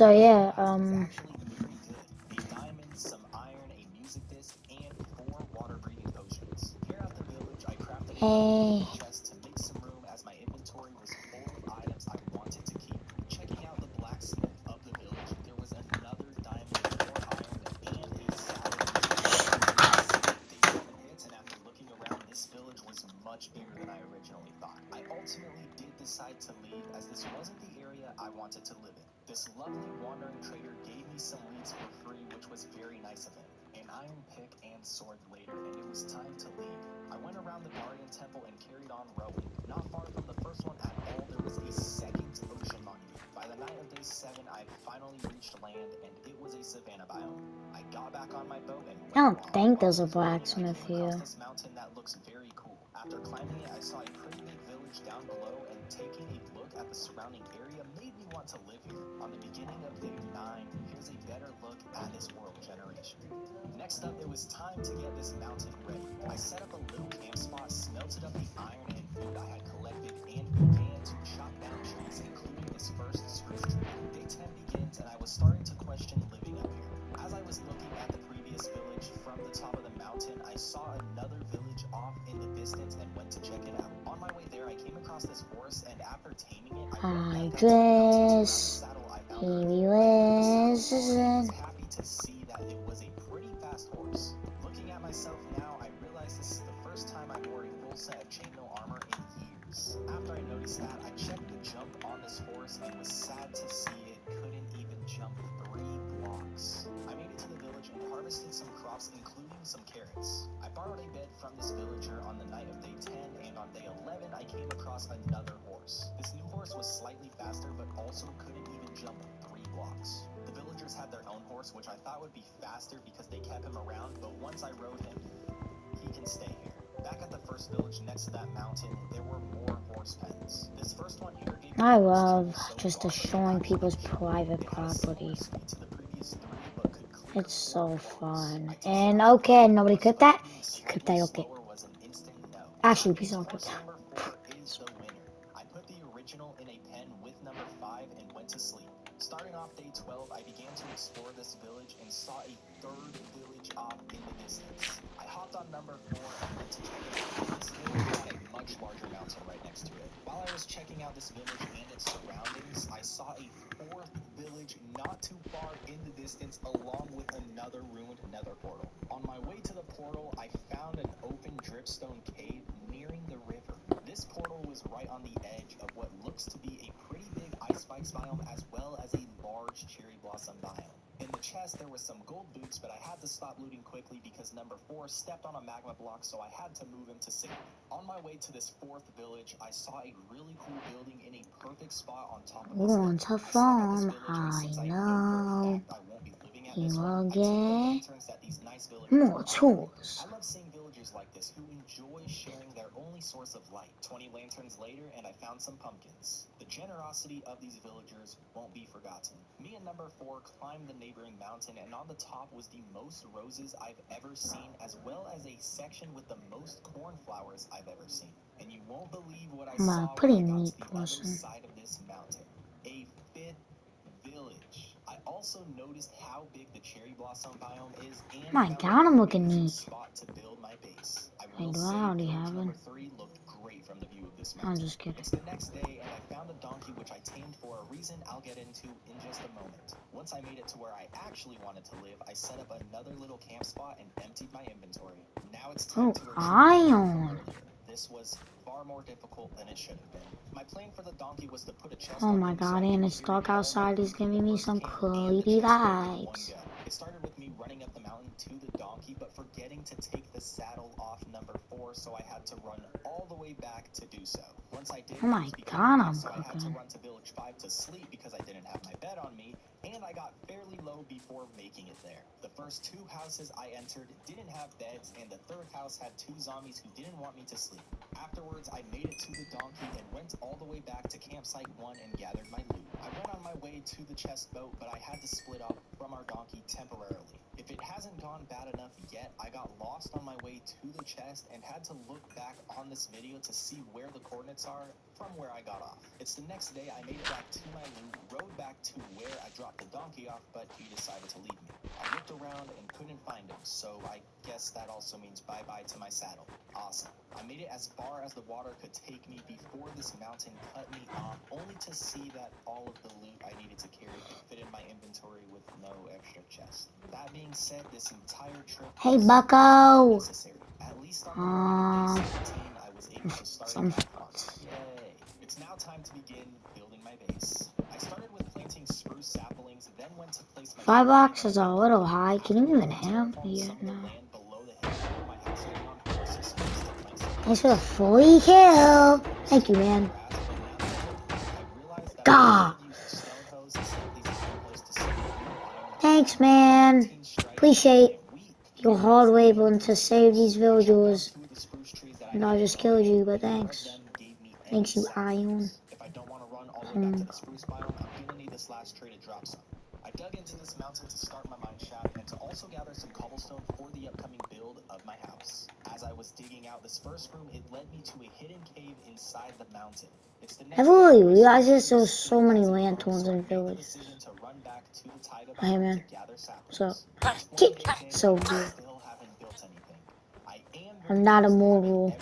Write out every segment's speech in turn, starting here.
So yeah, Actually very good. The diamonds, some iron, a music disc, and 4 water-breathing potions. Here at the village, I crafted a couple hey, golden chests to make some room as my inventory was full of items I wanted to keep. Checking out the blacksmith of the village, there was another diamond, 4 iron, and a saddle which was sick. Day 7 hits, and after looking around, this village was much bigger than I originally thought. I ultimately did decide to leave as this wasn't the area I wanted to live in. This lovely wandering trader gave me some weeds for free, which was very nice of him. An iron pick and sword later, and it was time to leave. I went around the Guardian Temple and carried on rowing. Not far from the first one at all, there was a second ocean monument. By the night of day 7, I'd finally reached land, and it was a savanna biome. I got back on my boat and I went don't walking. think While there's I a was waiting, I blacksmith came across here. this mountain that looks very cool. After climbing it, I saw a pretty big village down below, and taking a look at the surrounding area made me want to live here. On the beginning of day 9, here's a better look at this world generation. Next up, it was time to get this mountain ready. I set up a little camp spot, smelted up the iron and food I had collected, and began to chop down trees, including this first spruce tree. Day 10 begins, and I was starting to question living up here. As I was looking at the previous village from the top of the mountain, I saw another village off in the distance and went to check it out. On my way there, I came across this horse, and after taming it, I went I back up to the mountain to grab the dress, saddle I found he earlier. I put the saddle on and was listen. happy to see that it was a pretty fast horse. Looking at myself now, I realize this is the first time I wore a full set of chainmail armor in years. After I noticed that, I checked the jump on this horse and was sad to see it couldn't even jump 3 blocks. I made it to the village and harvested some crops, including some carrots. I borrowed a bed from this villager on the night of day 10, and on day 11 I came across another horse. This new horse was slightly faster, but also couldn't even jump 3 blocks. The villagers had their own horse, which I thought would be faster because they kept him around, but once I rode him, he can stay here. Back at the first village next to that mountain, there were more horse pens. This first one here gave me I a horse love training so just far, but could destroying actually people's jump. private It had a similar property. speed to the previous 3, but could clear It's 4 so blocks. fun. I tested And out the okay, purple nobody horse, clipped but that. it being You clipped slightly that, okay. slower was an instant no. Actually, That please means don't clip horse that. number 4 is the winner. I put the original in a pen with number 5 and went to sleep. Starting off day 12, I began to explore this village and saw a third village off in the distance. I hopped on number 4 and went to check it out. This village had a much larger mountain right next to it. While I was checking out this village and its surroundings, I saw a 4th village not too far in the distance, along with another ruined nether portal. On my way to the portal, I found an open dripstone cave nearing the river. This portal was right on the edge of what looks to be a pretty big ice spikes biome, as well as a large cherry blossom biome. In the chest, there was some gold boots, but I had to stop looting quickly because number 4 stepped on a magma block, so I had to move him to safety. On my way to this 4th village, I saw a really cool building in a perfect spot on top of this hill. Want a I stopped at this farm? village, and I since I know for a know. fact I won't be living at He this one, will I took the get lanterns that these nice villagers more were offering. tools. I love seeing villagers like this who enjoy sharing their only source of light. 20 lanterns later, and I found some pumpkins. The generosity of these villagers won't be forgotten. Me and number 4 climbed the neighboring mountain, and on the top was the most roses I've ever seen, as well as a section with the most cornflowers I've ever seen. And you won't believe what I I'm a saw when pretty I got neat to the other person. side of this mountain. A 5th village. I also noticed how big the cherry blossom biome is and My found god, an I'm looking amazing neat. spot to build my base. I Wait, will do I say already village have number one? 3 looked great from the view of this I'm mountain. just kidding. It's the next day, and I found a donkey which I tamed for a reason I'll get into in just a moment. Once I made it to where I actually wanted to live, I set up another little camp spot and emptied my inventory. Now it's time Oh, to retrieve my loot from iron. earlier. This was far more difficult than it should have been. My plan for the donkey was to put a chest Oh on my him so god, I and could it's carry dark all my outside. He's loot from the giving me first some camp and the creepy chest plate in one vibes. go. It started with me running up the mountain to the donkey, but forgetting to take the saddle off number 4, so I had to run all the way back to do so. Once I did, Oh it my was becoming god, night, I'm so I had to cooking. run to village 5 to sleep because I didn't have my bed on me, and I got fairly low before making it there. The first 2 houses I entered didn't have beds, and the 3rd house had 2 zombies who didn't want me to sleep. Afterwards, I made it to the donkey and went all the way back to campsite 1 and gathered my loot. I went on my way to the chest boat, but I had to split off from our donkey temporarily. If it hasn't gone bad enough yet, I got lost on my way to the chest and had to look back on this video to see where the coordinates are from where I got off. It's the next day I made it back to my loot, rode back to where I dropped the donkey off, but he decided to leave me. I looked around and couldn't find him, so I guess that also means bye-bye to my saddle. Awesome. I made it as far as the water could take me before this mountain cut me off, only to see that all of the loot I needed to carry could fit in my inventory with no extra chest. That being said, this entire trip Hey, was Bucko. necessary. At least on the morning of day 17, I was able to start a path mark. Yay! It's now time to begin building my base. I started with planting spruce saplings, then went to place my 5 blocks is a little high. Can you even hit me yet now? Thanks for the fully kill. Thank you, man. Gah. Thanks, man. Appreciate your hard labor to save these villagers. And I just killed you, but thanks. Thanks, you Ion. If I don't want to run all the way back to the spruce biome, I'm gonna need this last tree to drop some. I dug into this mountain to start my mine shaft and to also gather some cobblestone for the upcoming build of my house. As I was digging out this first room, it led me to a hidden cave inside the mountain. I really realized there's so many lanterns in the village. Hey, man. So, so good. I'm not immortal.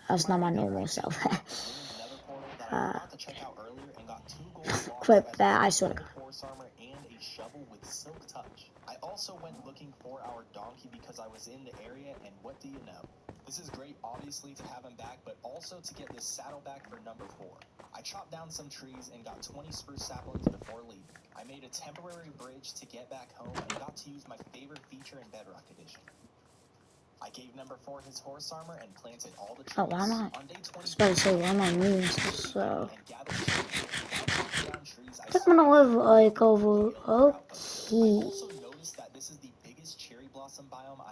That's not my normal self. Quit that, I swear to God. I also went looking for our donkey because I was in the area, and what do you know? This is great, obviously, to have him back, but also to get this saddle back for number 4. I chopped down some trees and got 20 spruce saplings before leaving. I made a temporary bridge to get back home and got to use my favorite feature in Bedrock Edition. I gave number 4 his horse armor and planted all the trees. Oh, why not? I was about to say, why am I moving so slow? I think I'm gonna live like over. Okay.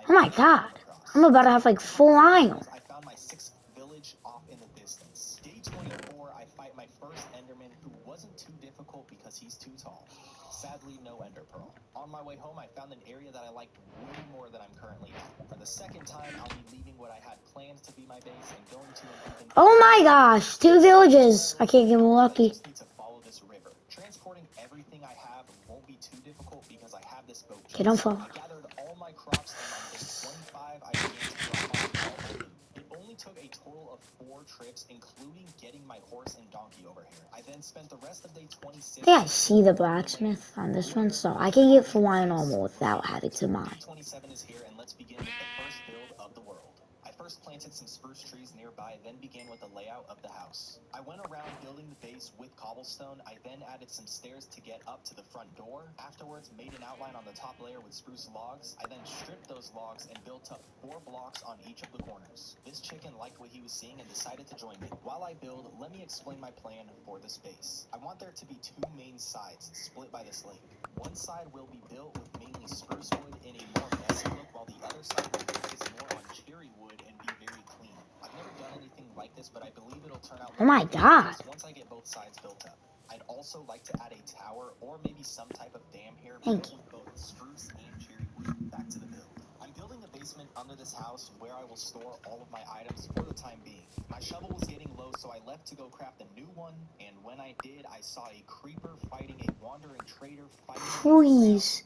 Oh my god. I'm about to have like full iron. I found my 6th village off in the distance. Day 24, I fight my first Enderman, who wasn't too difficult because he's too tall. Sadly, no Ender Pearl. On my way home, I found an area that I liked way more than I'm currently at. For the second time, I'll be leaving what I had planned to be my base and going to an even... Oh my gosh, 2 villages. I can't get lucky. I just need to follow this river. Transporting everything I have won't be too difficult because I have this boat. Okay, don't fall. I gathered all my crops, and on day 25, I began to drop off all my loot. It only took a total of 4 trips, including getting my horse and donkey over here. I then spent the rest of day 26... I think I see the blacksmith on this one, so I can get full iron armor without having to mine. Day 27 is here, and let's begin with the first build of the world. I first planted some spruce trees nearby, then began with the layout of the house. I went around building the base with cobblestone. I then added some stairs to get up to the front door. Afterwards, made an outline on the top layer with spruce logs. I then stripped those logs and built up 4 blocks on each of the corners. This chicken liked what he was seeing and decided to join me. While I build, let me explain my plan for this base. I want there to be 2 main sides, split by this lake. One side will be built with mainly spruce wood in a more messy look, while the other side will focus more on cherry wood and be very clean. I've never done anything like this, but I believe it'll turn out... Oh my god. Once I get both sides built up. I'd also like to add a tower or maybe some type of dam here, Thank you. with both spruce and cherry wood. Back to the build. I'm building a basement under this house where I will store all of my items for the time being. My shovel was getting low, so I left to go craft a new one, and when I did, I saw a creeper fighting a wandering trader fighting... Please.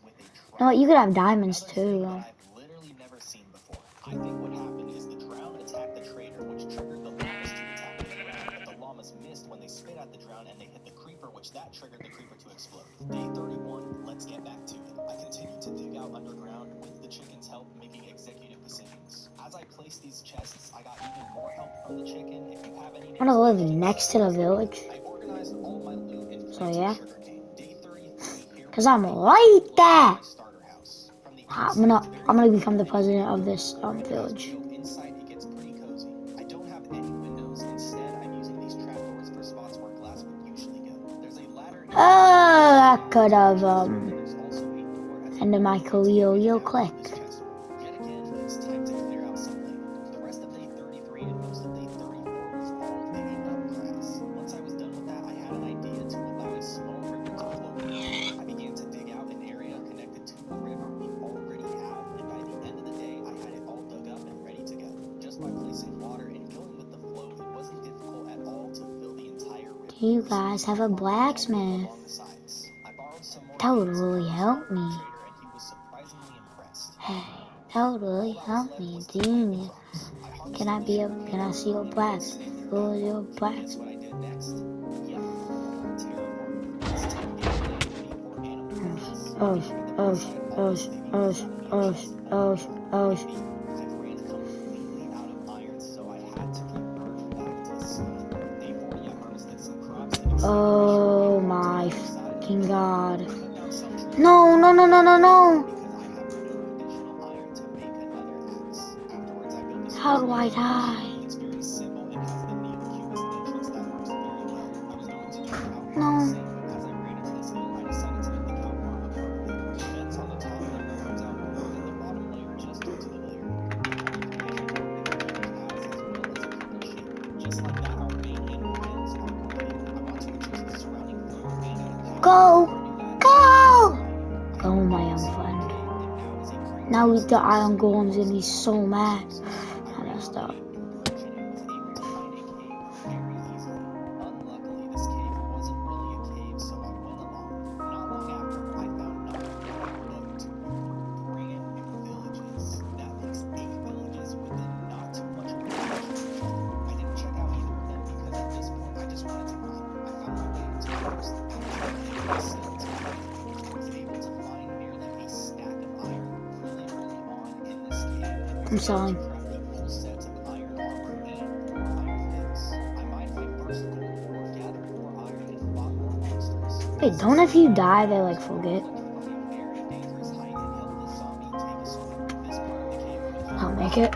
No, you could have diamonds too. I've literally never seen before. I think what happened is the drown attacked the trader, which triggered the llamas to attack the drown, but the llamas missed when they spit at the drown and they hit the creeper, which that triggered the creeper to explode. Day 31, let's get back to it. I continued to dig out underground with the chicken's help, making executive decisions. As I placed these chests, I got even more help from the chicken. If you have any... I want to live next to the village. I organized all my loot and So yeah. Day 33, here... Cause I'm right there. I'm gonna become the president of this village. Inside it gets pretty cozy. I don't have any windows. Instead, I'm using these trapdoors for spots where glass would usually go. There's a ladder. I could have ended my career real quick. Yet again, it's time to clear out some land. The rest of releasing water and going with the flow, it wasn't difficult at all to fill the entire river. Do you guys have a blacksmith? Along the sides. I borrowed some more That would beams really from a help trader, me. and he was surprisingly impressed. Hey, that would really help me. Do you need? Can I see your blacks? Who is your blacks? Guess what I did next? Yep. Terraforming. This tech game before animal Oh, oh, oh, oh, oh, oh, oh. I've ran completely out of iron, so I had to revert back to stone. Day 4, I harvested some crops and Oh my fucking god. No, no, no, no, no, no. How do I die? It's very simple and has the Neocubist entrance that works very well. I was going to do the cow No. farm the same, but as I ran into this hill, I decided to make the cow farm a part of it. The fence on the top layer comes out more than the bottom layer just due to the layer. Just like that, our main and pens are complete. I want to adjust the surrounding floor and add a path. Go! Go! Oh my young friend. Now the iron golem's gonna be so mad. I messed up. I'm selling. Wait, don't if you die they like forget? I'll make it.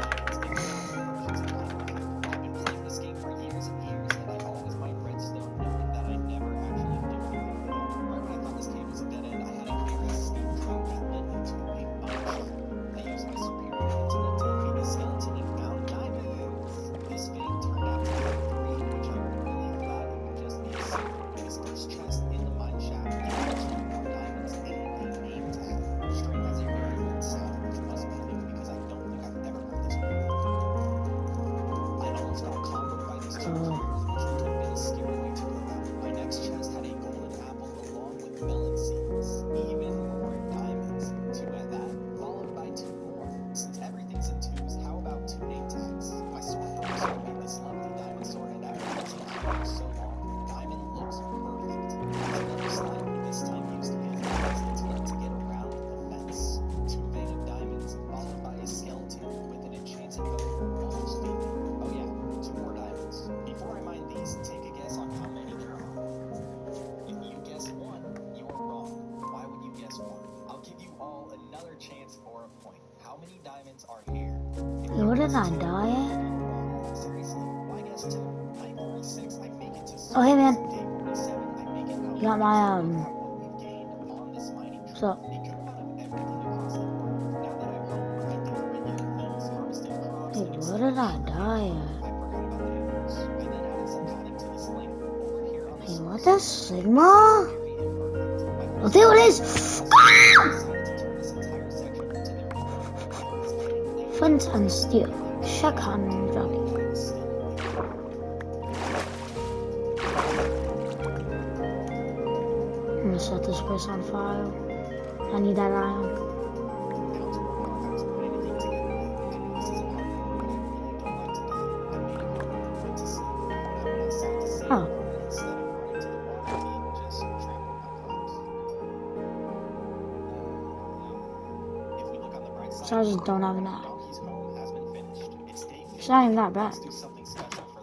My next chest had a golden apple along with melon seeds, even more diamonds, 2 at that, followed by 2 more. Since everything's in 2s, how about 2 name tags? My sword also made this lovely diamond sword, and after using it for so long, diamond looks perfect. There's another slide, but this time used his intellect to get around the fence. 2 vein of diamonds, followed by a skeleton with an enchanted bow, almost female. Oh yeah, 2 more diamonds. Before I mine these, take a guess on how many there are. If you guess 1, you're wrong. Why would you guess 1? I'll give you all another chance for a point. How many diamonds are here? What did I die at? Seriously, why guess 2? Night 46, I make it to Oh hey man. Day 47, I make it out. You got my What we've gained on this mining trip. what's up? It could have out of everything across the board. Now that I've grown 50 million things, harvested crops, Hey, and what did I die at? I forgot about the animals. I then added some padding to this link over here on the Hey, what surface. the Sigma? Oh, there it is! Flint and steel. Shakan Jockey. I'm gonna set this place on fire. I need that iron. Oh. So I just don't have enough. It's not even that bad.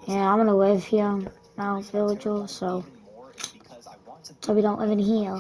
Yeah, I'm gonna live here now, villager, so we don't live in here.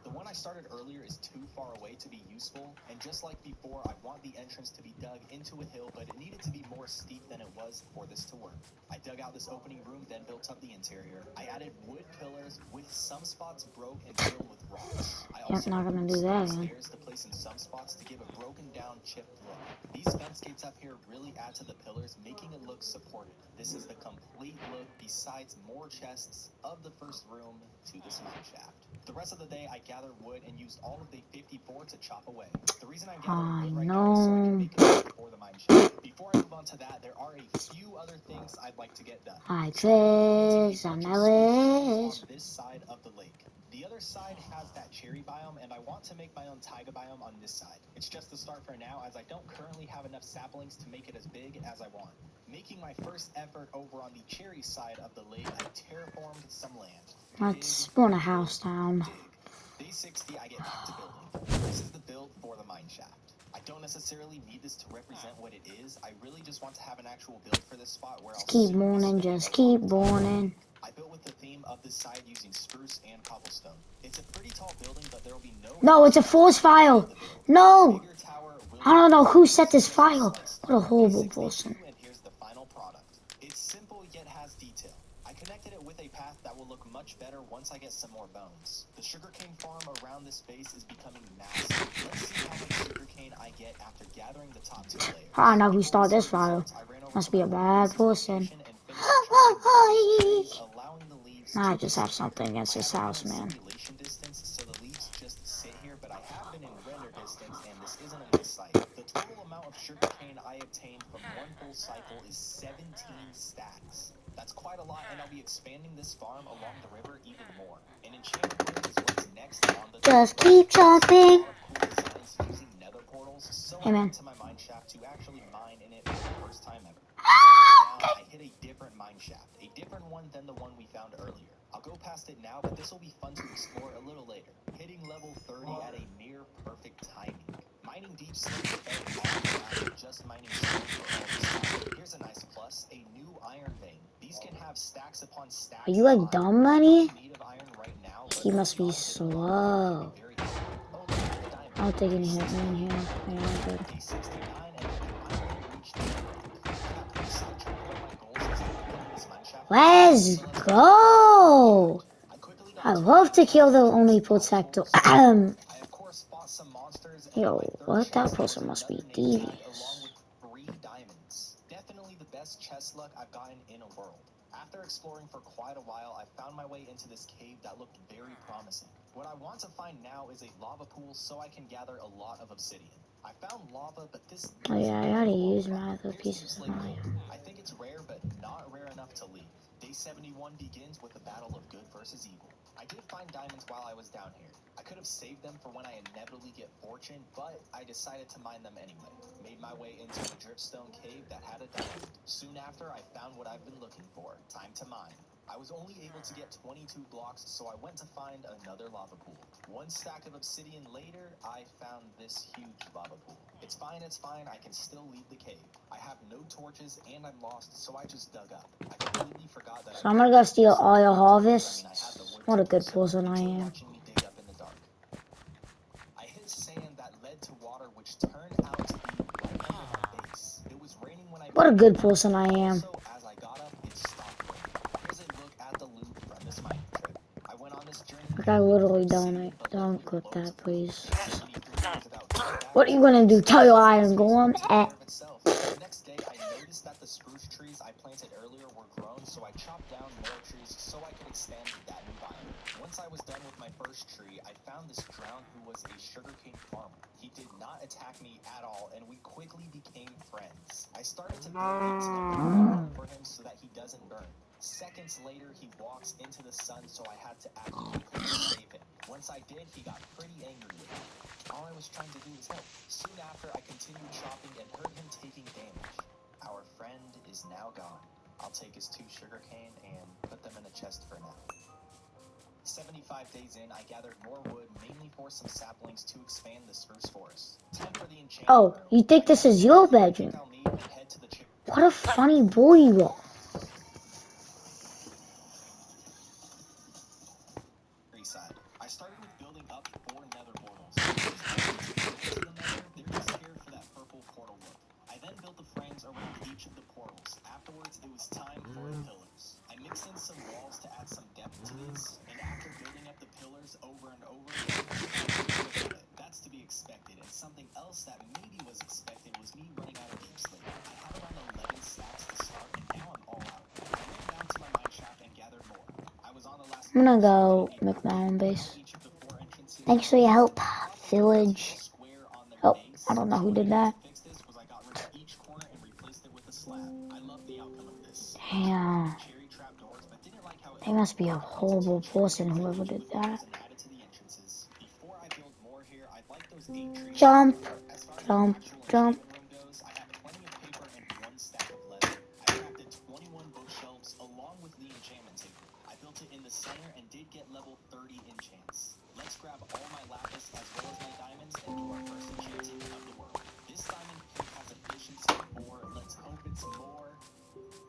The one I started earlier is too far away to be useful, and just like before, I want the entrance to be dug into a hill, but it needed to be more steep than it was for this to work. I dug out this opening room, then built up the interior. I added wood pillars with some spots broke and filled with rocks. I also Not gonna do that again. stairs to place in some spots to give a broken down chipped look. These fence gates up here really add to the pillars, making it look supported. This is the complete look besides more chests of the first room to this mine shaft. The rest of the day, I gathered wood and used all of the 54 to chop away. The reason I'm I gathering wood right now is so I can know. make a build for the mine shaft. Before I move on to that, there are a few other things I'd like to get done. Like Starting with planting a this, bunch and of now spruce trees this. on this side of the lake. The other side has that cherry biome, and I want to make my own taiga biome on this side. It's just the start for now, as I don't currently have enough saplings to make it as big as I want. Making my first effort over on the cherry side of the lake, I terraformed some land. Let's spawn a house down. Dig. Day 60, I get back to building. This is the build for the mine shaft. I don't necessarily need this to represent what it is. I really just want to have an actual build for this spot where I'll Keep soon be morning, spending just a keep long time. morning. I built with the theme of this side using spruce and cobblestone. It's a pretty tall building, but there will be No, it's a force file. No! Bigger tower will I don't know who set this be file. What a horrible Day 62, person. and here's the final product. It's simple yet has detail. I connected it with a path that will look much better once I get some more bones. The sugarcane farm around this base is becoming massive. Let's see how much sugarcane I get after gathering the top 2 layers. I know who Before started we this see the file. results, I ran over Must to be my a home bad base's person. location and finished chopping down these trees, allowing the leaves I to just have sit something here. against I this haven't house, been in man. simulation distance, so the leaves just sit here, but I have been in render distance, and this isn't a good sight. The total amount of sugarcane I obtained from one full cycle is 17 stacks. That's quite a lot, and I'll be expanding this farm along the river even more. An enchanted room is what's next on the Just list. keep I see a lot chopping. of cool designs using nether portals, so Hey, I man. went to my mine shaft to actually mine in it for the first time ever. Down, I hit a different mine shaft, a different one than the one we found earlier. I'll go past it now, but this will be fun to explore a little later. Hitting level 30 at a near perfect timing. Mining deep slate fed off after just mining stone for all this time. Here's a nice plus, a new iron vein. These can have stacks upon stacks. Are you like of iron. dumb, Money? I'm in need of iron right now, He but must holding be on a bit of iron can slow. be very helpful. Oh, look, a diamond. I don't think any Day hit me in 68. here. Yeah, good. Day 69, and I finally reached the rock. I got pretty sidetracked on my goals as I began this mine shaft. Let's So let's go. I quickly got I to love to kill the only five protector. tools. I of course fought some monsters, and on my Yo, third what? That chest was person must be another name tag along devious. with 3 diamonds. Definitely the best chest luck I've gotten in a world. After exploring for quite a while, I found my way into this cave that looked very promising. What I want to find now is a lava pool so I can gather a lot of obsidian. I found lava, but this Oh yeah, I doesn't already qualify. used my other Here's pieces deep of slate mine. gold. I think it's rare, but not rare enough to leave. Day 71 begins with the battle of good versus evil. I did find diamonds while I was down here. I could have saved them for when I inevitably get fortune, but I decided to mine them anyway. Made my way into a dripstone cave that had a diamond. Soon after, I found what I've been looking for. Time to mine. I was only able to get 22 blocks, so I went to find another lava pool. 1 stack of obsidian later, I found this huge lava pool. It's fine, I can still leave the cave. I have no torches and I'm lost, so I just dug up. I completely forgot that So I'm gonna go steal all your harvests. What a good person I enjoy am. watching me dig up in the dark. I hit sand that led to water, which turned out to be right under the base. It was raining when I What a moved good up, person I but am. also, as I got up, it stopped raining. Here's a look at the loot from this mining trip. I went on this journey Like I literally don't. Don't clip that, please. What are you gonna do? Tell your iron golem? The next day, I noticed that the spruce trees I planted earlier were grown, so I chopped down more trees so I could expand that new biome. Once I was done with my first tree, I found this drown who was a sugarcane farmer. He did not attack me at all, and we quickly became friends. I started to build a temporary for him so that he doesn't burn. Seconds later, he walks into the sun, so I had to act quickly to save him. Once I did, he got pretty angry with me. All I was trying to do was help. Soon after, I continued chopping and heard him taking damage. Our friend is now gone. I'll take his 2 sugarcane and put them in a chest for now. 75 days in, I gathered more wood, mainly for some saplings to expand the spruce forest. Time for the enchanted Oh, room. you think this is your bedroom? I'll need and head to the What a funny boy you are. side. I started with building up 4 nether portals. To the nether, they're just here for that purple portal look. I then built the frames around each of the portals. Afterwards, it was time for the pillars. I mixed in some walls to add some depth to these, and after building up the pillars over and over, that's to be expected, and something else that maybe was expected was me running out of deep slate. I had around 11 stacks to start, and now I'm all out. I ran down to my mine shaft and gathered more. I was on the last I'm gonna go make my own base. each of Thanks for your help, village. Oh, I don't know who did that. Damn. They must be a horrible person, whoever did that. Jump, jump, jump. I built it in the center and did get level 30 enchants. Let's grab all my lapis as well as my diamonds and do our first enchanting of the world. This diamond pick has efficiency 4. Let's hope it's more.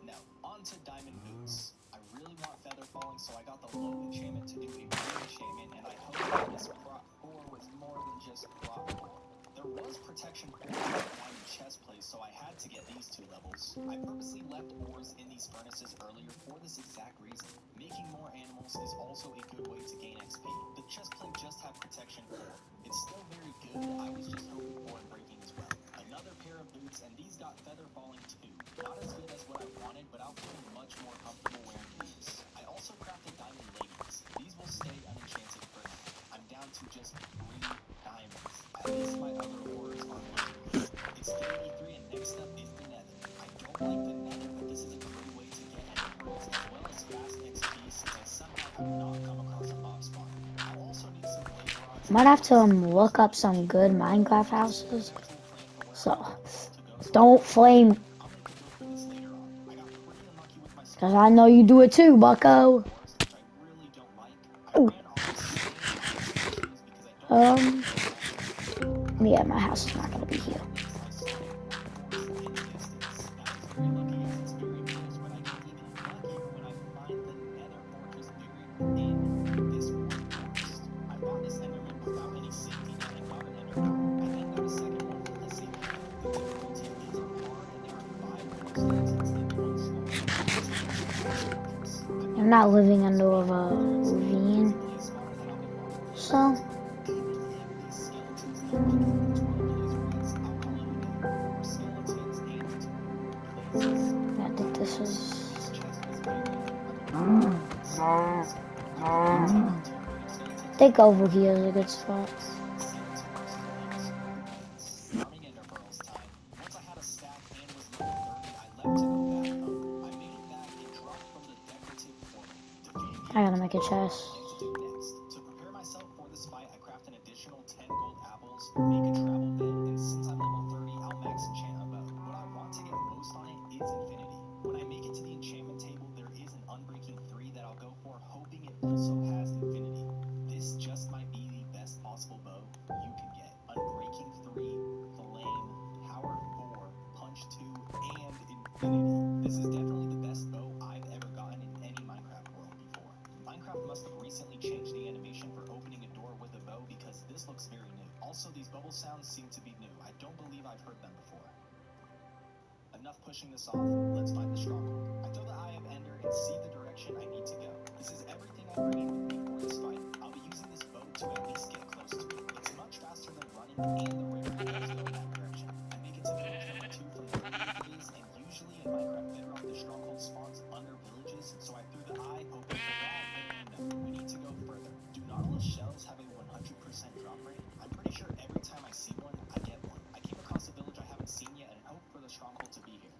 No, on to diamond boots. I really want feather falling, so I got the low enchantment to do a green enchantment, and I hope that this prop 4 was more than just prop 4. There was protection 4 in the diamond chest plate, so I had to get these 2 levels. I purposely left ores in these furnaces earlier for this exact reason. Making more animals is also a good way to gain XP. The chest plate just had protection 4. It's still very good, I was just hoping for unbreaking as well. Another pair of boots, and these got feather falling too. Not as good as what I wanted, but I'll feel much more comfortable wearing these. I also crafted diamond leggings. These will stay unenchanted for now. I'm down to just 3 diamonds. At least my other ores are looking good. It's day 83 and next up is the nether. I don't like the nether, but this is a great way to get ender pearls as well as fast XP since I somehow have not come across a mob spawner. I'll also need some blaze rods. Might have to look up some good Minecraft houses. So, don't flame. Because I know you do it too, bucko. Ooh. Yeah, my house is not going to be here. I'm not living under a ravine, so I think this is. I think over here is a good spot. I gotta make a chest. To prepare myself for this fight, I craft an additional 10 gold apples, make a travel bed, and since I'm level 30, I'll max enchant a bow. What I want to get most on it is infinity. When I make it to the enchantment table, there is an unbreaking 3 that I'll go for, hoping it also has infinity. This just might be the best possible bow you can get. Unbreaking 3, flame, power 4, punch 2, and infinity. This is definitely the best bow I've ever gotten in any Minecraft world before. Minecraft must have recently changed the animation for opening a door with a bow because this looks very new. Also, these bubble sounds seem to be new. I don't believe I've heard them before. Enough pushing this off. Let's find the stronghold. I throw the Eye of Ender and see the direction I need to go. This is everything I bring in with me for this fight. I'll be using this bow to at least get close to it. It's much faster than running, and the rare arrows go in that direction. I make it to village number 2 from the previous days, and usually in Minecraft Bedrock, the stronghold spawns under villages, so I threw the eye, hoping for that, and no. We need to go further. Do Nautilus shells have a 100% drop rate? I'm pretty sure every time I see one, I get one. I came across a village I haven't seen yet and hope for the stronghold to be here.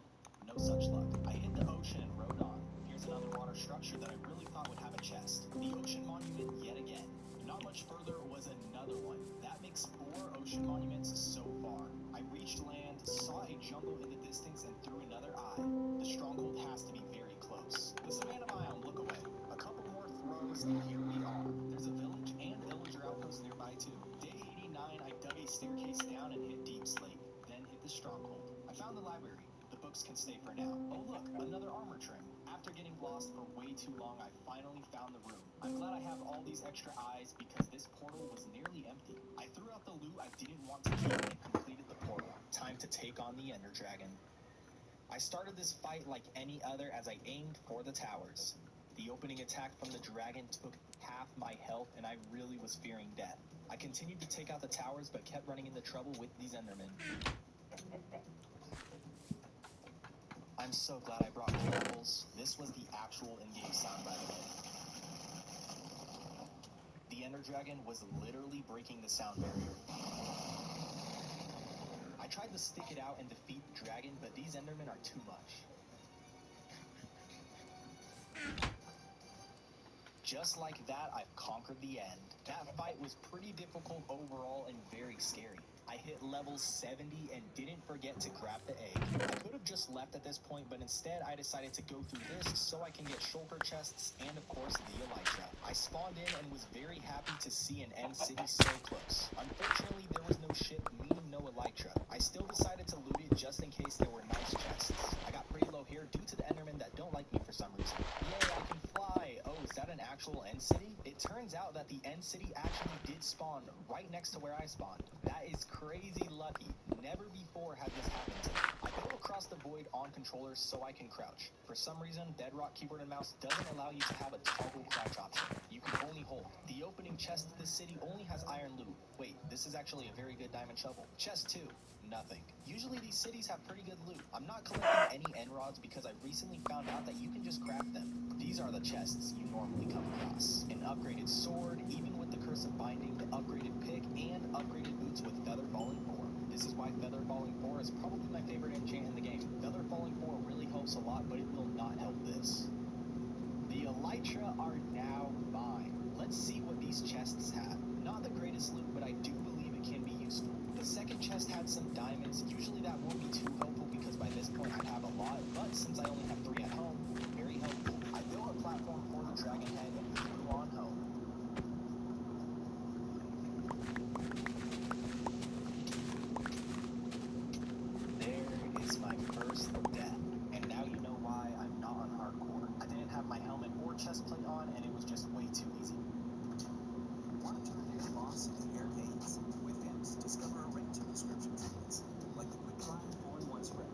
No such luck. I hit the ocean and rode on. Here's another water structure that I really thought would have a chest. The ocean monument yet again. Not much further was another one. That makes 4 ocean monuments so far. I reached land, saw a jungle in the distance, and threw another eye. The stronghold has to be very close. The Savannah biome, look away. A couple more throws, and here we are. There's a village and villager outpost nearby too. Day 89, I dug a staircase down and hit Deep Slate, then hit the stronghold. I found the library. The books can stay for now. Oh look, another armor trim. After getting lost for way too long, I finally found the room. I'm glad I have all these extra eyes because this portal was nearly empty. I threw out the loot I didn't want to keep and completed the portal. Time to take on the Ender Dragon. I started this fight like any other as I aimed for the towers. The opening attack from the dragon took half my health and I really was fearing death. I continued to take out the towers but kept running into trouble with these Endermen. I'm so glad I brought cannibals. This was the actual in-game sound, by the way. The The Ender Dragon was literally breaking the sound barrier. I tried to stick it out and defeat the dragon, but these Endermen are too much. Just like that, I've conquered the end. That fight was pretty difficult overall and very scary. I hit level 70 and didn't forget to grab the egg. I could have just left at this point, but instead I decided to go through this so I can get shulker chests and of course the elytra. I spawned in and was very happy to see an end city so close. Unfortunately, there was no ship, meaning no elytra. I still decided to loot it just in case there were nice chests. I got pretty low here due to the Endermen that don't like me for some reason. Yay, I can fly! Oh, is that an actual end city? It turns out that the end city actually did spawn right next to where I spawned. That is crazy lucky. Never before had this happened to me. I go across the void on controllers so I can crouch. For some reason, Bedrock keyboard and mouse doesn't allow you to have a toggle crouch option. You can only hold. The opening chest to this city only has iron loot. Wait, this is actually a very good diamond shovel. Chest 2. Nothing. Usually these cities have pretty good loot. I'm not collecting any end rods because I recently found out that you can just craft them. These are the chests you normally come across. An upgraded sword, even with the curse of binding, the upgraded pick, and upgraded boots with feather falling 4. This is why feather falling 4 is probably my favorite enchant in the game. Feather falling 4 really helps a lot, but it will not help this. The elytra are now mine. Let's see what these chests have. Not the greatest loot, but I do believe it can be useful. The second chest had some diamonds. Usually that won't be too helpful because by this point I'd have a lot, but since I only have 3 at home, very helpful. I built a platform for the dragon head and flew on home. There is my first death. And now you know why I'm not on hardcore. I didn't have my helmet or chest plate on, and it was just way too easy. Want to turn your loss into airgains? With Imps, discover a range of description templates, like the quick line 4-in-1 spread.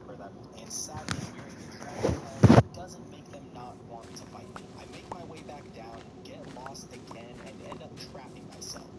For them. And sadly, wearing the dragon head doesn't make them not want to fight me. I make my way back down, get lost again, and end up trapping myself.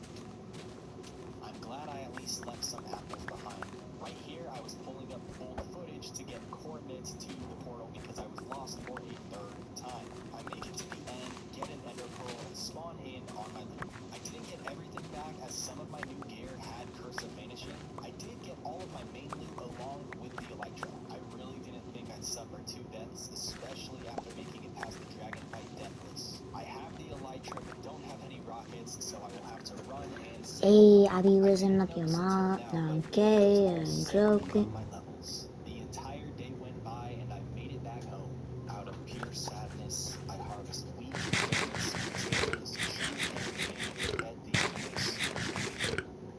I'm glad I at least left some apples behind. Right here, I was pulling up old footage to get coordinates to the portal because I was lost for a 3rd time. I make it to the end, get an ender pearl, and spawn in on my loot. I didn't get everything back as some of my new gear had Curse of Vanishing. I did get all of my main loot along with the elytra. I really didn't think I'd suffer 2 deaths, especially after making it past the dragon fight deathless. I have the elytra but don't have any rockets, so I will have to run and Hey, I be wasn't up your mouth. No, I'm gay, I'm joking. my levels. The entire day went by and I made it back home. Out of pure sadness, I harvest wheat, berries, potatoes, sugarcane, and fed the animals.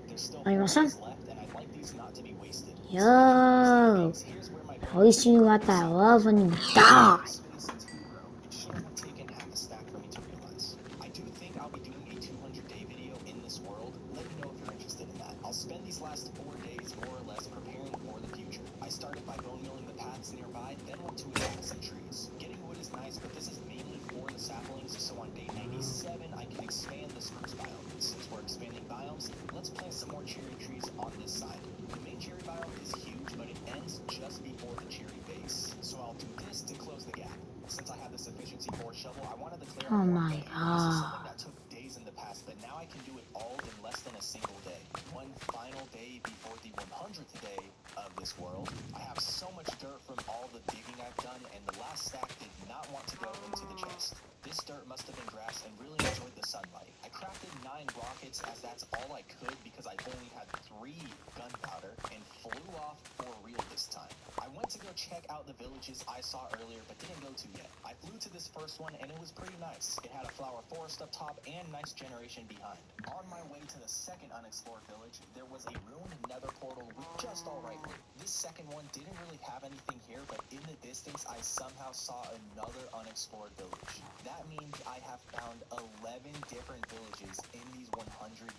There's still Are you 4 awesome? days left, and I'd like these not to be wasted. Yo, Here's where my at least you got that love when you die. space and tool grow. It shouldn't have taken half a stack for me to realize. I do think I'll be doing a 200-day video in this world. Let me know if you're interested in that. I'll spend these last 4 days more or less preparing for the future. I started by bone milling the paths nearby, then went to attack some trees. Getting wood is nice, but this is mainly for the saplings, so on day 97 I can expand the spruce biome. Since we're expanding biomes, let's plant some more cherry trees on this side. The main cherry biome is huge, but it ends just before the cherry base. So I'll do this to close the gap. Since I have this efficiency 4 shovel, I wanted to clear Oh out more my hay. This is something god. that took days in the past, but now I can do it all in less than a single day. One final day before the 100th day of this world. I have so much dirt from all the digging I've done, and the last stack did not want to go into the chest. This dirt must have been grass and really enjoyed the sunlight. I crafted 9 rockets as that's all I could because I only had 3 gunpowder and flew off for real this time. I went to go check out the villages I saw earlier but didn't go to yet. I flew to this first one and it was pretty nice. It had a flower forest up top and nice generation behind. On my way to the second unexplored village, there was a ruined nether portal with just alright loot. This second one didn't really have anything here, but in the distance I somehow saw another unexplored village. That means I have found 11 different villages in these 100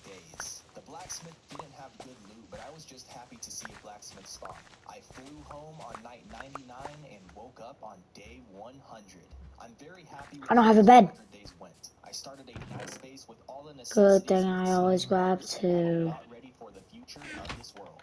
days. The blacksmith didn't have good loot, but I was just happy to see a blacksmith spawn. I flew home on night 99 and woke up on day 100. I'm very happy with I don't how have a these bed. 100 days went. I started a nice base with all the Good necessities thing you'd I see always in grab Minecraft, and I'm 2. not ready for the future of this world.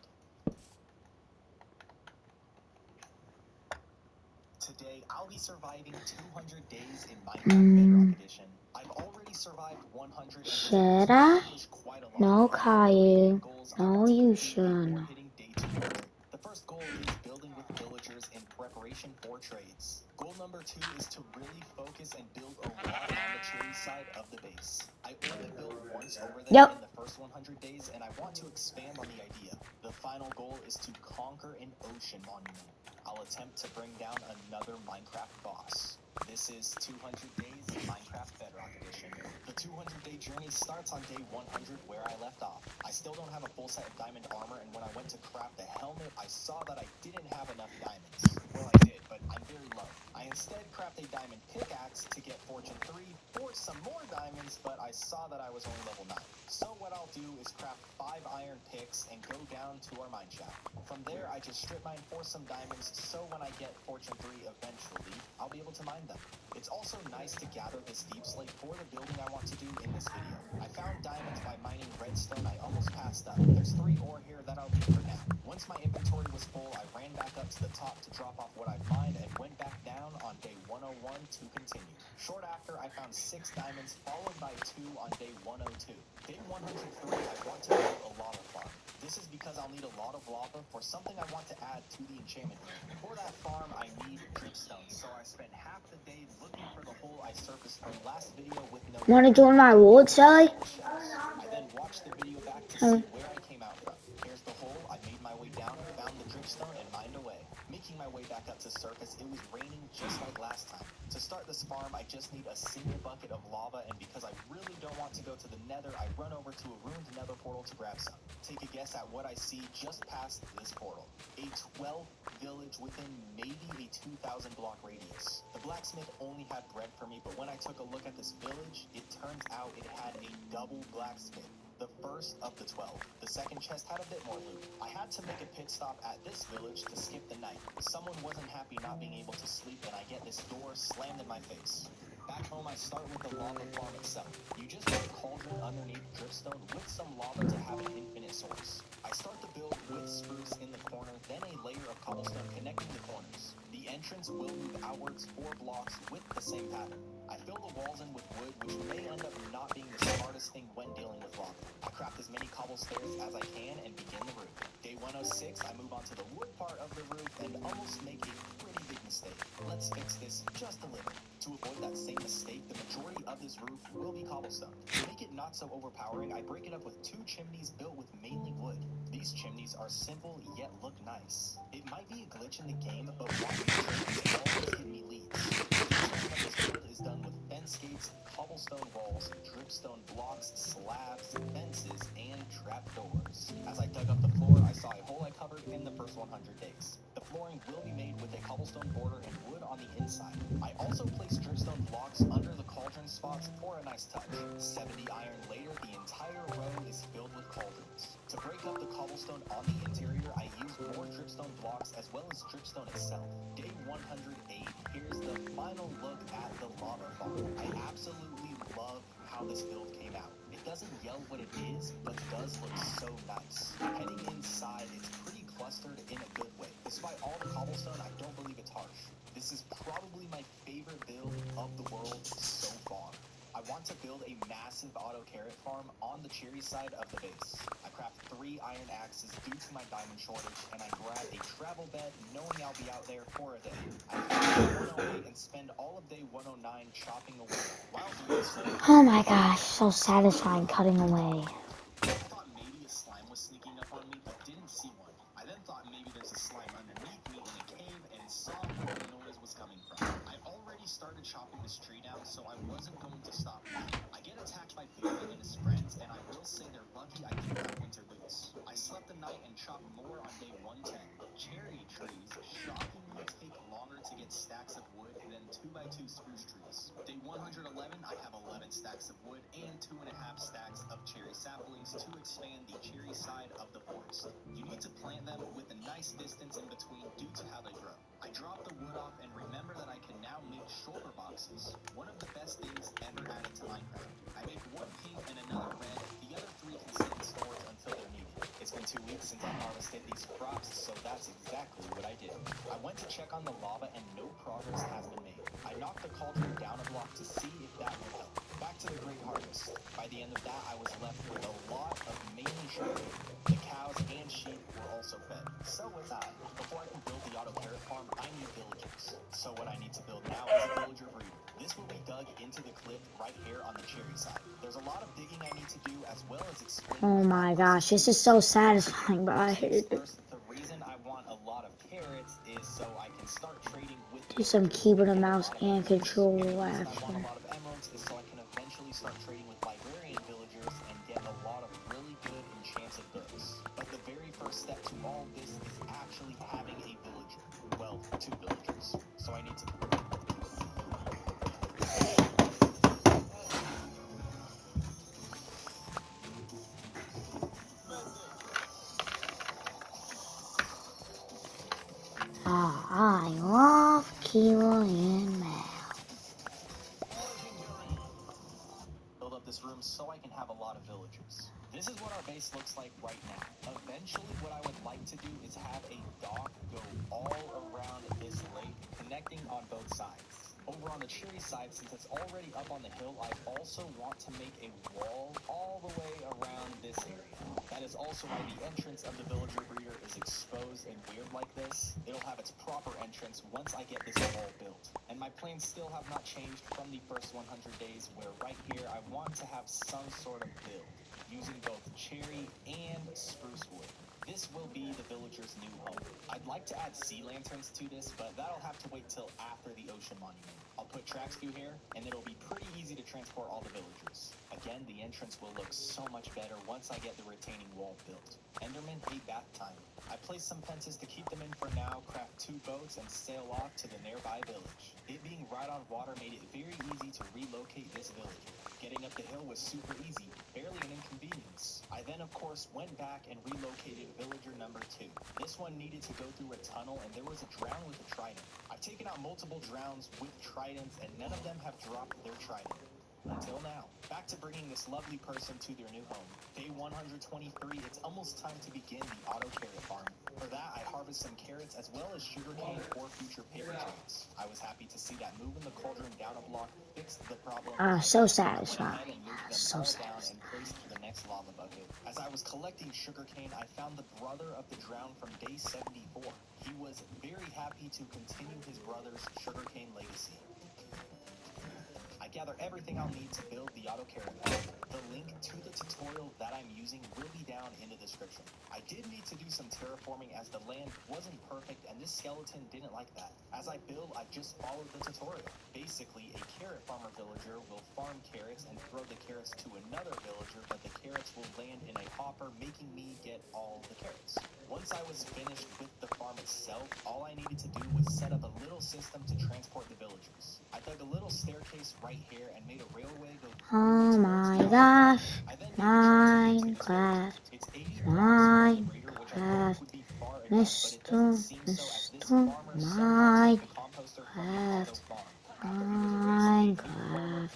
Today, I'll be surviving 200 days in Minecraft Bedrock Edition. I've already survived 100 Should I? quite a lot. No, Caillou. Goals No, you shouldn't. hitting day 200. The first goal is building with villagers in preparation for trades. Goal number 2 is to really focus and build a lot on the cherry side of the base. I only built once over there in the first 100 days, and I want to expand on the idea. The final goal is to conquer an ocean monument. I'll attempt to bring down another Minecraft boss. This is 200 Days Minecraft Bedrock Edition. The 200-day journey starts on day 100 where I left off. I still don't have a full set of diamond armor, and when I went to craft the helmet, I saw that I didn't have enough diamonds. Well, I did, but I'm very low. I instead craft a diamond pickaxe to get Fortune 3 for some more diamonds, but I saw that I was only level 9. So what I'll do is craft 5 iron picks and go down to our mine shaft. From there, I just strip mine for some diamonds, so when I get Fortune 3 eventually, I'll be able to mine them. It's also nice to gather this deep slate for the building I want to do in this video. I found diamonds by mining redstone I almost passed up. There's 3 ore here that I'll leave for now. Once my inventory was full, I ran back up to the top to drop off what I've mined and went back down on day 101 to continue. Short after, I found 6 diamonds, followed by 2 on day 102. Day 103, I want to build a lava farm. This is because I'll need a lot of lava for something I want to add to the enchantment room. For that farm, I need dripstone, so I spent half the day looking for the hole I surfaced from last video with no... Wanna join my ward, Sally? I then watched the video back to see where I came out from. Here's the hole, I made my way down, found the dripstone, and mined away. Making my way back up to surface, it was raining just like last time. To start this farm, I just need a single bucket of lava, and because I really don't want to go to the nether, I run over to a ruined nether portal to grab some. Take a guess at what I see just past this portal. A 12 village within maybe a 2,000 block radius. The blacksmith only had bread for me, but when I took a look at this village, it turns out it had a double blacksmith. The first of the 12. The second chest had a bit more loot. I had to make a pit stop at this village to skip the night. Someone wasn't happy not being able to sleep, and I get this door slammed in my face. Back home, I start with the lava farm itself. You just put a cauldron underneath dripstone with some lava to have an infinite source. I start the build with spruce in the corner, then a layer of cobblestone connecting the corners. The entrance will move outwards 4 blocks with the same pattern. I fill the walls in with wood, which may end up not being the smartest thing when dealing with lava. I craft as many cobble stairs as I can and begin the roof. Day 106, I move on to the wood part of the roof and almost make a pretty big mistake. Let's fix this just a little. To avoid that same mistake, the majority of this roof will be cobblestone. To make it not so overpowering, I break it up with 2 chimneys built with mainly wood. These chimneys are simple yet look nice. It might be a glitch in the game, but watching the chimneys always give me leads. This build is done with fence gates, cobblestone walls, dripstone blocks, slabs, fences, and trapdoors. As I dug up the floor, I saw a hole I covered in the first 100 days. The flooring will be made with a cobblestone border and wood on the inside. I also placed dripstone blocks under the cauldron spots for a nice touch. 70 iron later, the entire row is filled with cauldrons. To break up the cobblestone on the interior, I used more dripstone blocks as well as dripstone itself. Day 108, here's the final look at the lava farm. I absolutely love how this build came out. It doesn't yell what it is, but does look so nice. Heading inside, it's pretty clustered in a good way. Despite all the cobblestone, I don't believe it's harsh. This is probably my favorite build of the world so far. I want to build a massive auto carrot farm on the cherry side of the base. I craft 3 iron axes due to my diamond shortage, and I grab a travel bed knowing I'll be out there for a day. I finish 108 and spend all of day 109 chopping away. While doing so, Oh my gosh, so satisfying cutting away. I thought maybe a slime was sneaking up on me, but didn't see one. I then thought maybe there's a slime underneath me in a cave and saw where the noise was coming from. I already started chopping this tree down, so I wasn't going to stop now. I get attacked by Billy and his friends, and I will say they're lucky I picked up winter boots. I slept the night and chopped more on day 110. Cherry trees shockingly take longer to get stacks of wood than 2x2 spruce trees. Day 111, I have 11 stacks of wood and 2.5 stacks of cherry saplings to expand the cherry side of the forest. You need to plant them with a nice distance in between due to how they grow. I drop the wood off and remember that I can now make shulker boxes, one of the best things ever added to Minecraft. I make 1 pink and another red, the other 3 can sit in storage until they're needed. It's been 2 weeks since I harvested these crops, so that's exactly what I did. I went to check on the lava and no progress has been made. I knocked the cauldron down a block to see if that would help. Back to the Great Heart By the end of that, I was left with a lot of mainly sugarcane. The cows and sheep were also fed. So with that, before I can build the auto carrot farm, I need villagers. So what I need to build now is a villager breeder. This will be dug into the cliff right here on the cherry side. There's a lot of digging I need to do as well as explaining. Oh my gosh, this is so satisfying, but I hate it. First, the reason I want a lot of carrots is so I can start trading with Do some keyboard and mouse and control and the reason I action. want a lot of emeralds is so I can eventually start trading with librarian villagers and get a lot of really good enchanted books. But the very first step to all this is actually having a villager. Well, 2 villagers. So I need to... Ah, I love Kilo and Mal. build up this room so I can have a lot of villagers. This is what our base looks like right now. Eventually, what I would like to do is have a dock go all around this lake, connecting on both sides. Over on the cherry side, since it's already up on the hill, I also want to make a wall all the way around this area. That is also why the entrance of the villager breeder is exposed and weird like this. It'll have its proper entrance once I get this wall built. And my plans still have not changed from the first 100 days, where right here I want to have some sort of build, using both cherry and spruce wood. This will be the villager's new home. I'd like to add sea lanterns to this, but that'll have to wait till after the ocean monument. I'll put tracks through here, and it'll be pretty easy to transport all the villagers. Again, the entrance will look so much better once I get the retaining wall built. Enderman ate bath time. I placed some fences to keep them in for now, craft 2 boats, and sail off to the nearby village. It being right on water made it very easy to relocate this villager. Getting up the hill was super easy, barely an inconvenience. I then, of course, went back and relocated villager number 2. This one needed to go through a tunnel, and there was a drown with a trident. I've taken out multiple drowns with tridents, and none of them have dropped their trident. Until now. Back to bringing this lovely person to their new home. Day 123, it's almost time to begin the auto carrot farm. For that, I harvest some carrots as well as sugarcane for future paper trades. I was happy to see that moving the cauldron down a block fixed the problem. So I satisfying. went ahead and moved them So all down satisfying. and placed the next lava bucket. As I was collecting sugarcane, I found the brother of the drowned from day 74. He was very happy to continue his brother's sugarcane legacy. I gather everything I'll need to build the auto carrot farm. The link to the tutorial that I'm using will be down in the description. I did need to do some terraforming as the land wasn't perfect and this skeleton didn't like that. As I build, I just followed the tutorial. Basically, a carrot farmer villager will farm carrots and throw the carrots to another villager, but the carrots will land in a hopper, making me get all the carrots. Once I was finished with the farm itself, all I needed to do was set up a little system to transport the villagers. I dug a little staircase right here and made a railway go Oh my gosh. Minecraft. Minecraft. Mr. Minecraft. Minecraft.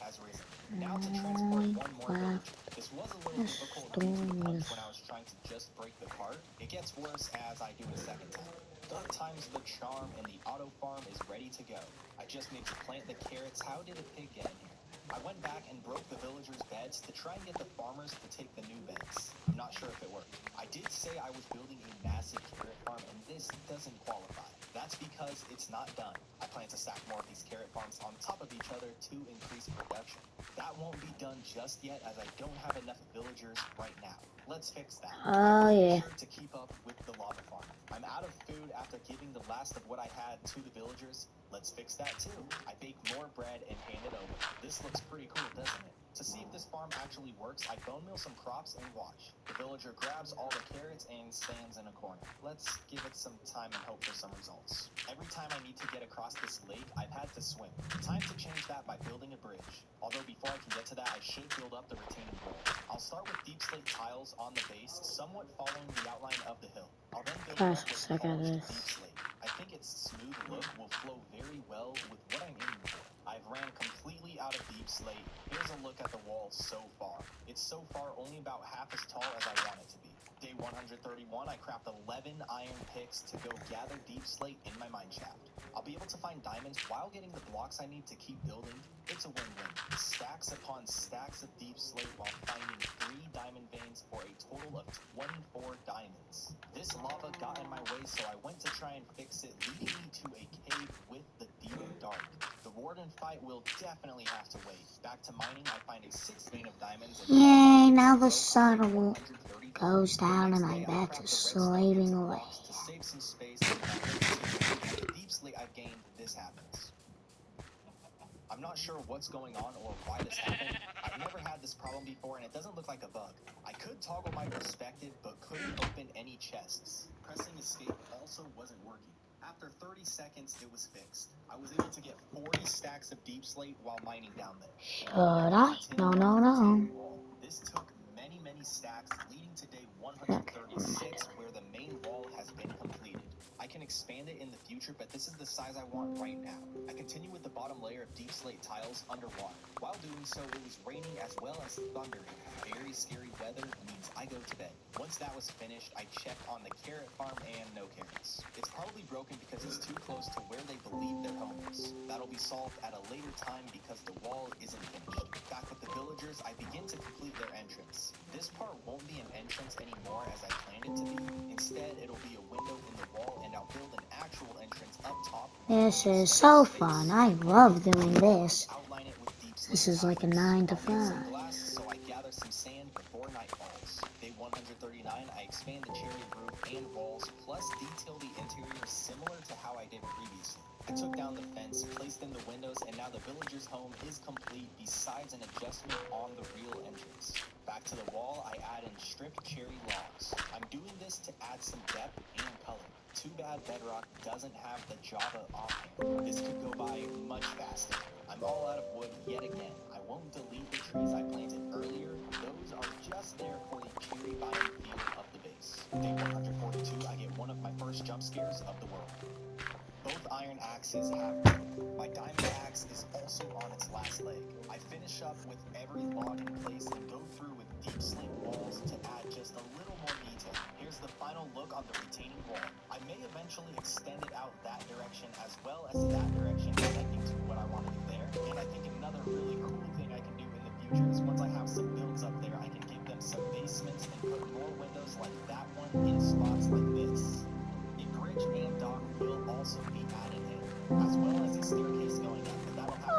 Now to transport one more village. This was a little difficult due to the punch when I was trying to just break the cart. It gets worse as I do it a second time. 3rd time's the charm and the auto farm is ready to go. I just need to plant the carrots. How did a pig get in here? I went back and broke the villagers' beds to try and get the farmers to take the new beds. I'm not sure if it worked. I did say I was building a massive carrot farm and this doesn't qualify. That's because it's not done. I plan to stack more of these carrot farms on top of each other to increase production. That won't be done just yet as I don't have enough villagers right now. Let's fix that. Oh yeah. Sure to keep up with the lava farm. I'm out of food after giving the last of what I had to the villagers. Let's fix that too. I bake more bread and hand it over. This looks pretty cool, doesn't it? To see if this farm actually works, I bone meal some crops and watch. The villager grabs all the carrots and stands in a corner. Let's give it some time and hope for some results. Every time I need to get across this lake, I've had to swim. Time to change that by building a bridge. Although before I can get to that, I should build up the retaining wall. I'll start with deep slate tiles on the base, somewhat following the outline of the hill. I'll then build it up with polished deep slate. I think its smooth look will flow very well with what I'm aiming for. I've ran completely out of deep slate. Here's a look at the wall so far. It's so far only about half as tall as I want it to be. Day 100 131, I craft 11 iron picks to go gather deep slate in my mine shaft. I'll be able to find diamonds while getting the blocks I need to keep building. It's a win-win. Stacks upon stacks of deep slate while finding 3 diamond veins for a total of 24 diamonds. This lava got in my way, so I went to try and fix it, leading me to a cave with the demon dark. The warden fight will definitely have to wait. Back to mining, I find a 6th vein of diamonds. And Yay, now the sun goes down and I'm back to slaving away. To save some space and the deep slate I've gained, this happens. I'm not sure what's going on or why this happened. I've never had this problem before and it doesn't look like a bug. I could toggle my perspective but couldn't open any chests. Pressing escape also wasn't working. After 30 seconds, it was fixed. I was able to get 40 stacks of deep slate while mining down there. Should I? No. This took many stacks, leading to day 136, where the main wall has been completed. I can expand it in the future, but this is the size I want right now. I continue with the bottom layer of deep slate tiles underwater. While doing so, it was raining as well as thundering. Very scary weather means I go to bed. Once that was finished, I checked on the carrot farm and no carrots. It's probably broken because it's too close to where they believe their home is. That'll be solved at a later time because the wall isn't finished. Back with the villagers, I begin to complete their entrance. This part won't be an entrance anymore as I planned it to be. Instead, it'll be a window in the wall and I'll build an actual entrance up top. This is so fun. I love doing this. This is like a 9 to 5. So I gather some sand before night falls. Day 139, I expand the cherry roof and walls, plus detail the interior similar to how I did previously. I took down the fence, placed in the windows, and now the villager's home is complete besides an adjustment on the real entrance. Back to the wall, I add in stripped cherry logs. I'm doing this to add some depth and color. Too bad Bedrock doesn't have the Java option. This could go by much faster. I'm all out of wood yet again. I won't delete the trees I planted earlier. Those are just there for the cherry biome feel of the base. Day 142, I get one of my first jump scares of the world. Both iron axes have broken. My diamond axe is also on its last leg. I finish up with every log in place and go through with deep slate walls to add just a little more detail. Here's the final look on the retaining wall. I may eventually extend it out that direction as well as that direction, connecting to what I want to do there. And I think another really cool thing I can do in the future is once I have some builds up there, I can give them some basements and put more windows like that one in spots like this. A bridge and dock will also be added in, as well as a staircase going up, but that'll have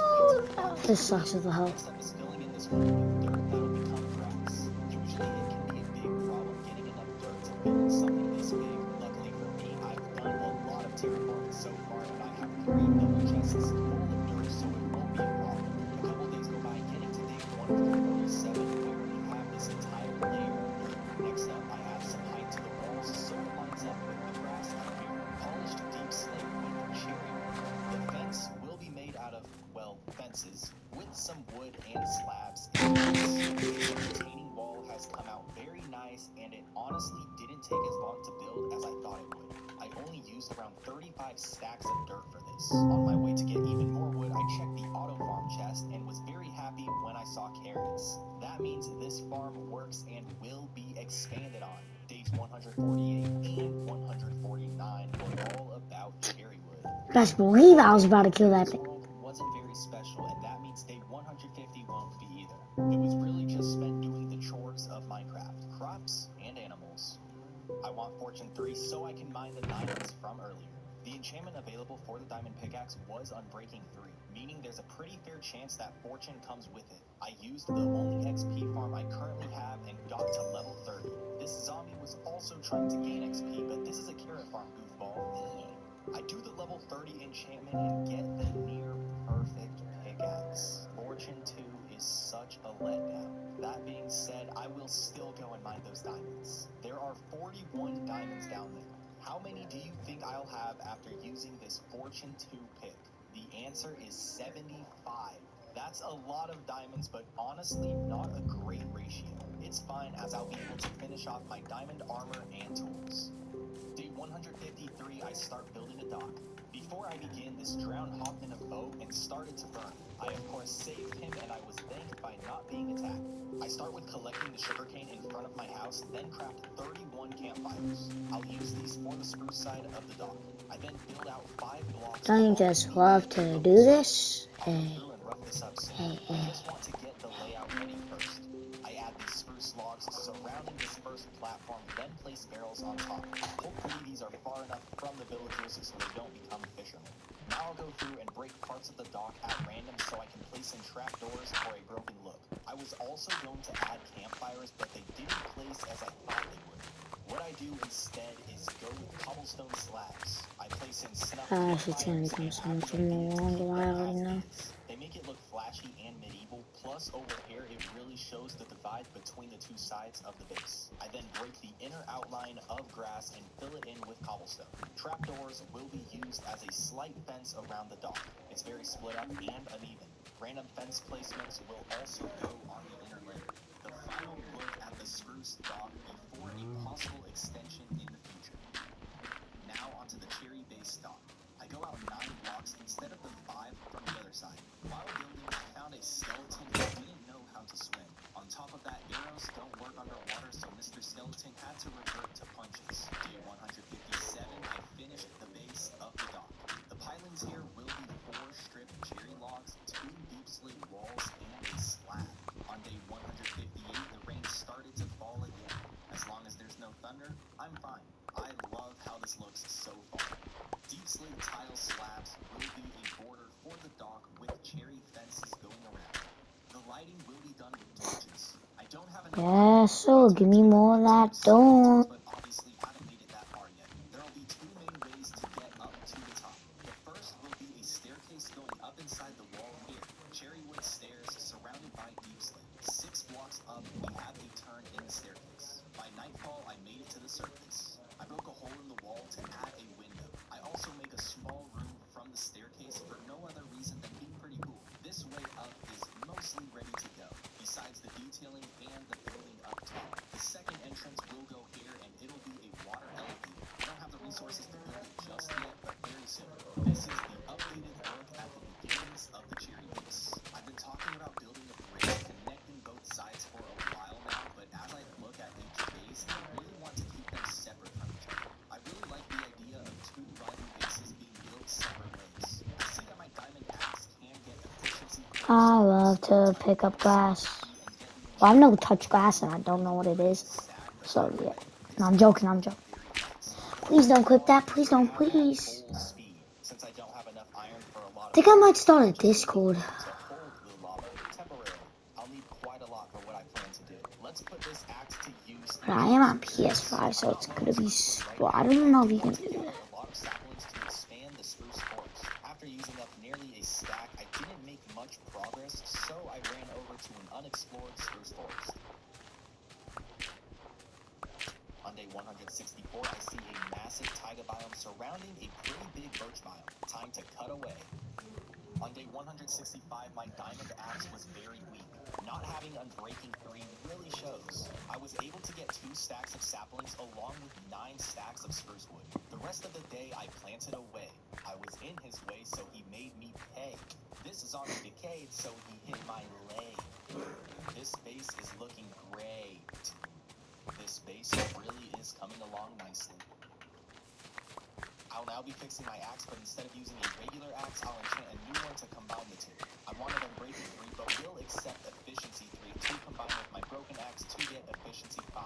to wait. This sucks as a hell. Next up is filling in this hole with dirt that'll become grass. Usually it can be a big problem getting enough dirt to build something this big. Luckily for me, I've done a lot of terraforming so far, and I have 3 double chests full of dirt, so it won't be a problem. A couple days go by getting to day 147, where we have this entire layer of dirt. Next up, I add some height to the walls so it lines up with the grass up here. Polished deep slate with cherry wood. The fence will be made out of, well, fences, with some wood and slabs. The retaining wall has come out very nice, and it honestly didn't take as long to build as I thought it would. I only used around 35 stacks of dirt for this. On my way to get even more wood, I checked the auto farm chest and was very happy when I saw carrots. That means this farm works and will be expanded on. Days 148 and 149 were all about cherry wood. Best believe I was about to kill that This thing. world wasn't very special, and that means day 150 won't be either. It was really just spent doing the chores of Minecraft, crops and animals. I want Fortune 3 so I can mine the diamonds from earlier. The enchantment available for the diamond pickaxe was Unbreaking 3, meaning there's a pretty fair chance that Fortune comes with it. I used the only XP farm I currently have and got to level 30. This zombie was also trying to gain XP, but this is a carrot farm, goofball. I do the level 30 enchantment and get the near perfect pickaxe. Fortune 2 is such a letdown. That being said, I will still go and mine those diamonds. There are 41 diamonds down there. How many do you think I'll have after using this Fortune 2 pick? The answer is 75. That's a lot of diamonds, but honestly not a great ratio. It's fine as I'll be able to finish off my diamond armor and tools. Day 153, I start building a dock. Before I begin, this drowned hopped in a boat and started to burn. I of course saved him and I was thanked by not being attacked. I start with collecting the sugarcane in front of my house, then craft 31 campfires. I'll use these for the spruce side of the dock. I then build out 5 blocks. Don't you just love to do this? I'll go Hey, through and rough this up soon. hey, I hey. just want to get the layout ready first. I add these spruce logs surrounding this first platform, then place barrels on top. Hopefully these are far enough from the villagers so they don't become fishermen. Now I'll go through and break parts of the dock at random so I can place in trapdoors for a broken look. I was also going to add campfires, but they didn't place as I thought they would. What I do instead is go with cobblestone slabs. I place in snuff Gosh, it's gonna campfires become and so have much the more idea to longer keep than I them already know. as is. They make it look flashy and medieval, plus over here it really shows the divide between the two sides of the base. I then break the inner outline of grass and fill it in with cobblestone. Trapdoors will be used as a slight fence around the dock. It's very split up and uneven. Random fence placements will also go on the inner layer. The final look at the spruce dock before a possible extension in the future. Now onto the cherry base dock. I go out 9 blocks instead of the 5 from the other side. While building, I found a skeleton who didn't know how to swim. On top of that, arrows don't work underwater, so Mr. Skeleton had to revert to punches. Day 157, I finished the base of the dock. The pilings here will be 4 stripped cherry logs, 2 deep slate walls, and a slab. On day 158, the rain started to fall again. As long as there's no thunder, I'm fine. I love how this looks so far. Deep slate tile slabs will be a border for the dock with cherry fences going around. The lighting will be done with torches. I don't have enough. Yeah, so give me more of that door. But obviously haven't made it that far yet. There will be 2 main ways to get up to the top. The first will be a staircase going up inside the wall here. Cherrywood stairs surrounded by deep slate. 6 blocks up, we have a turn in the staircase. By nightfall, I made it to the surface. I broke a hole in the wall to add a window. I also make a small room from the staircase for no other reason than being pretty cool. This way up is mostly ready to go, besides the detailing and the building up top. The second entrance will go here and it'll be a water elevator. I don't have the resources to build it just yet, but very soon. This is the updated look at the beginnings of the cherry base. I've been talking about building a bridge connecting both sides for a while now, but as I look at each base, I really want to keep them separate from each other. I really like the idea of 2 rival bases being built separate ways. I see that my diamond axe can get efficiency. I love to pick up glass. Well, I've never touched glass and I don't know what it is. So, yeah. No, I'm joking, I'm joking. Please don't clip that, please don't, please. Since I don't have enough iron for a lot I think I might start a Discord. to hold the lava temporarily. I'll need quite a lot for what I plan to do. Let's put this axe to use. But I am on PS5, so it's gonna be. Well, I don't know if you can do that. A lot of saplings to expand the spruce forest. After using up nearly a stack, I didn't make much progress, so I ran over to an unexplored spruce forest. On day 164, I see a massive taiga biome surrounding a pretty big birch biome. Time to cut away. On day 165, my diamond axe was very weak. Not having Unbreaking 3 really shows. I was able to get 2 stacks of saplings along with 9 stacks of spruce wood. The rest of the day I planted away. I was in his way, so he made me pay. This is already decayed, so he hit my leg. This base is looking great. This base really is coming along nicely. I'll now be fixing my axe, but instead of using a regular axe, I'll enchant a new one to combine the 2. I wanted Unbreaking 3, but will accept Efficiency 3 to combine with my broken axe to get Efficiency 5.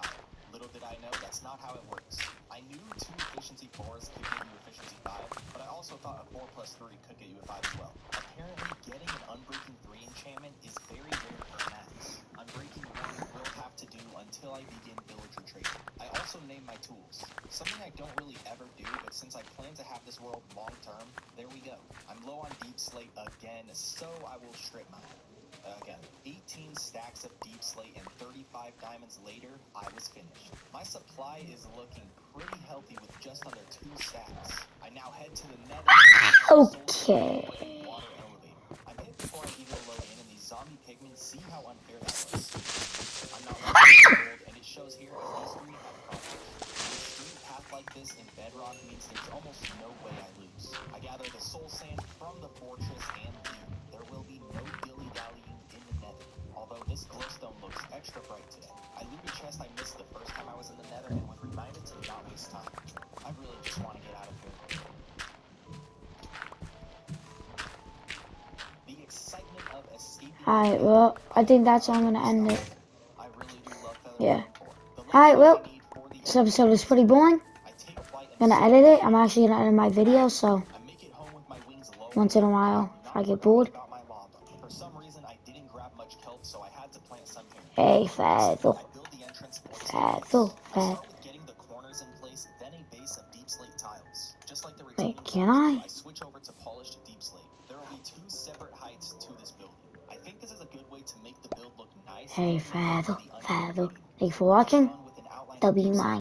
Little did I know, that's not how it works. I knew 2 Efficiency 4s could get you Efficiency 5, but I also thought a 4 plus 3 could get you a 5 as well. Apparently, getting an Unbreaking 3 enchantment is very rare for an axe. Unbreaking 1 will have to do until I begin villager trading. I also named my tools. Something I don't really ever do, but since I plan to have this world long term, there we go. I'm low on deep slate again, so I will strip mine. Again, 18 stacks of deep slate and 35 diamonds later, I was finished. My supply is looking pretty healthy with just under 2 stacks. I now head to the nether. Okay. Water elevator. I'm hit before I even load in, and these zombie pigmen see how unfair that was. I'm not running gold, and it shows here as these 3 have progress. The street path like this in Bedrock means there's almost no way I lose. I gather the soul sand from the fortress and leave. There will be no dilly-dallying in the nether. Although this glowstone looks extra bright today. I loot a chest I missed the first time I was in the nether and was reminded to not waste time. I really just want to get out of here. The excitement of escaping. Alright, well, I think that's how I'm gonna end it. I really do love Feather Yeah. The Alright, well, I need for the this episode is pretty boring. I take flight I'm gonna edit it. I'm actually gonna edit my video, so I make it home with my wings low. once in a while, if I get bored. About my lava. For some reason, I didn't grab much kelp, so I had to plant some here. Hey, Feather. I build the entrance once Feather, I Feather. start with getting the corners in place, then a base of deep slate tiles. Just like the Wait, retaining can walls, I? I switch over to polished deep slate. There will be 2 separate heights to this building. I think this is a good way to make the build look nice. Hey, and Feather, the Feather. uneven. Thanks for watching. Done with an outline of W deep slate. mine.